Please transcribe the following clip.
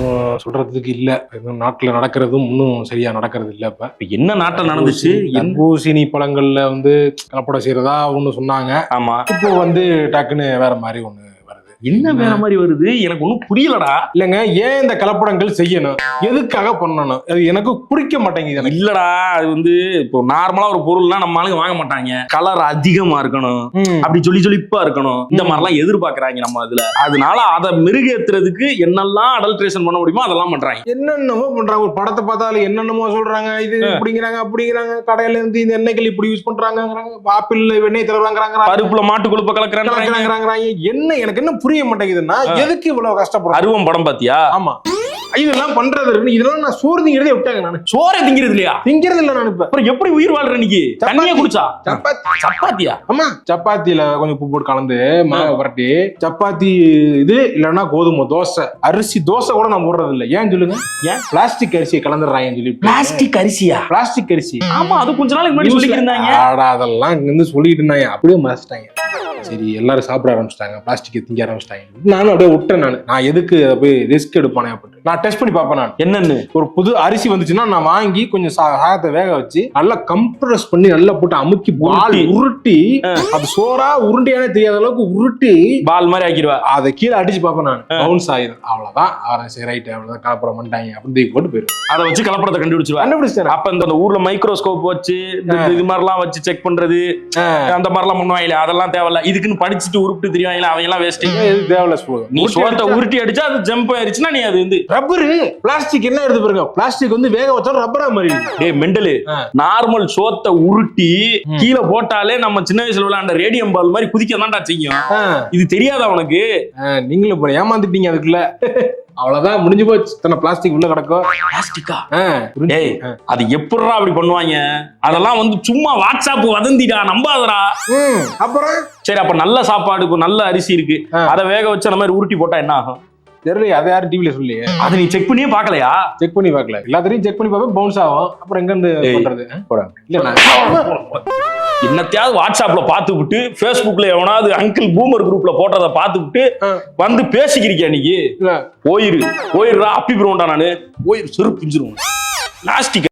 எதுவும் சொல்றதுக்கு இல்ல. எதுவும் நாட்டுல நடக்கிறதும் இன்னும் சரியா நடக்கிறது இல்ல. இப்ப என்ன நாட்டம் நடந்துச்சு? தர்பூசணி பழங்கள்ல வந்து கலப்படம் செய்யறதா ஒண்ணு சொன்னாங்க. ஆமா, இப்போ வந்து டக்குன்னு வேற மாதிரி ஒண்ணு வருது. என்ன வேற மாதிரி வருது? எனக்கு ஒன்னும் புரியலடா. இல்லங்க, ஏன் இந்த கலப்படங்கள் செய்யணும், எதுக்காக பண்ணணும், அது எனக்கு புரிக்க மாட்டேங்குது. இல்லடா, அது வந்து இப்போ நார்மலா ஒரு பொருள்னா நம்ம ஆளுங்க வாங்க மாட்டாங்க. கலர் அதிகமா இருக்கணும், அப்படி ஜொலிப்பா இருக்கணும், இந்த மாதிரிலாம் எதிர்பார்க்கறாங்க நம்ம அதுல. அதனால அதை மெருகேத்துறதுக்கு என்னெல்லாம் அடல்ட்ரேஷன் பண்ண முடியுமோ அதெல்லாம் பண்றாங்க. என்னென்னமோ பண்றாங்க. ஒரு படத்தை பார்த்தாலும் என்னென்னமோ சொல்றாங்க. இது இப்படிங்கிறாங்க அப்படிங்கிறாங்க. கடையில இருந்து இந்த எண்ணெய்கள் இப்படி யூஸ் பண்றாங்க, ஆப்பிள் வெண்ணெய் தருவாங்க, பருப்புல மாட்டு கொழுப்ப கலக்குறாங்க. என்ன எனக்கு என்ன புரிய மாட்டேங்குதுன்னா, எதுக்கு இவ்வளவு கஷ்டப்படுறோம்? அருவம் படம் பாத்தியா? ஆமா, இதெல்லாம் பண்றது இருக்கு. இதெல்லாம் நான் சோறு திங்கிறதே விட்டாங்க. நான் சோறை திங்கிறது இல்லையா? திங்கிறது இல்ல. நான் இப்ப அப்புறம் எப்படி உயிர் வாழ்ற? இன்னைக்கு தண்ணியா குடிச்சா? சப்பாத்தியா? ஆமா, சப்பாத்தியில கொஞ்சம் உப்பு போட்டு கலந்து மாவை புரட்டி சப்பாத்தி. இது இல்லன்னா கோதுமை தோசை, அரிசி தோசை கூட நான் போடுறது இல்ல. ஏன் சொல்லுங்க? ஏன் பிளாஸ்டிக் அரிசியை கலந்துடுறாங்க சொல்லி. பிளாஸ்டிக் அரிசியா? பிளாஸ்டிக் அரிசி. ஆமா, அது கொஞ்ச நாளைக்கு முன்னாடி சொல்லிட்டு இருந்தாங்க. அதெல்லாம் இங்க இருந்து சொல்லிட்டு இருந்தாங்க. அப்படியே மறைச்சிட்டாங்க. சரி, எல்லாரும் சாப்பிட ஆரம்பிச்சிட்டாங்க, பிளாஸ்டிக் திங்க ஆரம்பிச்சிட்டாங்க. நானும் அப்படியே விட்டேன். நான் எதுக்கு போய் ரிஸ்க் எடுப்பானே அப்படி நான் டெஸ்ட் பண்ணி பார்ப்பேன். நான் என்னன்னு ஒரு புது அரிசி வந்துச்சுன்னா நான் வாங்கி கொஞ்சம் சாதத்தை வேக வச்சு நல்லா கம்ப்ரஸ் பண்ணி நல்லா போட்டு அமுக்கி பால் உருட்டி, அது சோறா உருண்டியானே தெரியாத அளவுக்கு உருட்டி பால் மாதிரி ஆக்கிடுவா. அதை கீழே அடிச்சு பார்ப்பேன். நான் பவுன்ஸ் ஆயிடும். அவ்வளவுதான். அவன் சரி ரைட், அவ்வளவுதான், கலப்படம் பண்ணிட்டாங்க அப்படின்னு போட்டு போயிடும். அதை வச்சு கலப்படத்தை கண்டுபிடிச்சிருவேன். அப்ப இந்த ஊர்ல மைக்ரோஸ்கோப் வச்சு இது மாதிரிலாம் வச்சு செக் பண்றது, அந்த மாதிரிலாம் பண்ணுவாங்க. அதெல்லாம் தேவையில்ல. இதுக்குன்னு படிச்சுட்டு உருப்பிட்டு தெரியாங்களா? அவங்க எல்லாம் வேஸ்ட். தேவையில்ல. நீ சோத்தை உருட்டி அடிச்சா அது ஜம்ப் ஆயிருச்சுன்னா நீ அது வந்து ரப்பரு. பிளாஸ்டிக் என்ன எடுத்து பாருங்க, பிளாஸ்டிக் வந்து வேக வச்சாலும் ரப்பரா மாதிரி. டேய் மெண்டலு, நார்மல் சோத்தை உருட்டி கீழே போட்டாலே நம்ம சின்ன வயசுல விளையாண்ட ரேடியம் பால் மாதிரி குதிக்க தான்டா செய்யும். இது தெரியாதா உனக்கு? நீங்களும் போய் ஏமாந்துட்டீங்க அதுக்குள்ள. அவ்வளவுதான், முடிஞ்சு போச்சு. இத்தனை பிளாஸ்டிக் உள்ள கிடக்கும். பிளாஸ்டிக்கா? டேய், அது எப்படிடா அப்படி பண்ணுவாங்க? அதெல்லாம் வந்து சும்மா வாட்ஸ்அப் வதந்திடா, நம்பாதடா. அப்புறம் சரி, அப்ப நல்ல சாப்பாடு, நல்ல அரிசி இருக்கு, அதை வேக வச்சு அந்த மாதிரி உருட்டி போட்டா என்ன ஆகும்? தெரியல. அதை யாரும் டிவில சொல்லி அதை நீ செக் பண்ணியே பாக்கலையா? செக் பண்ணி பார்க்கல. எல்லாத்தையும் செக் பண்ணி பார்ப்பேன், பவுன்ஸ் ஆகும். அப்புறம் எங்க இருந்து பண்றது? என்னத்தையாவது வாட்ஸ்அப்ல பாத்து விட்டு பேஸ்புக்ல எவனாவது அங்கிள் பூமர் குரூப்ல போட்டதை பாத்து விட்டு வந்து பேசிக்கிறியா? இன்னைக்கு போயிருடா, அப்பி போயிருவேன்டா நானு. போயிரு, செருப்பு பிஞ்சிருவோம். பிளாஸ்டிக்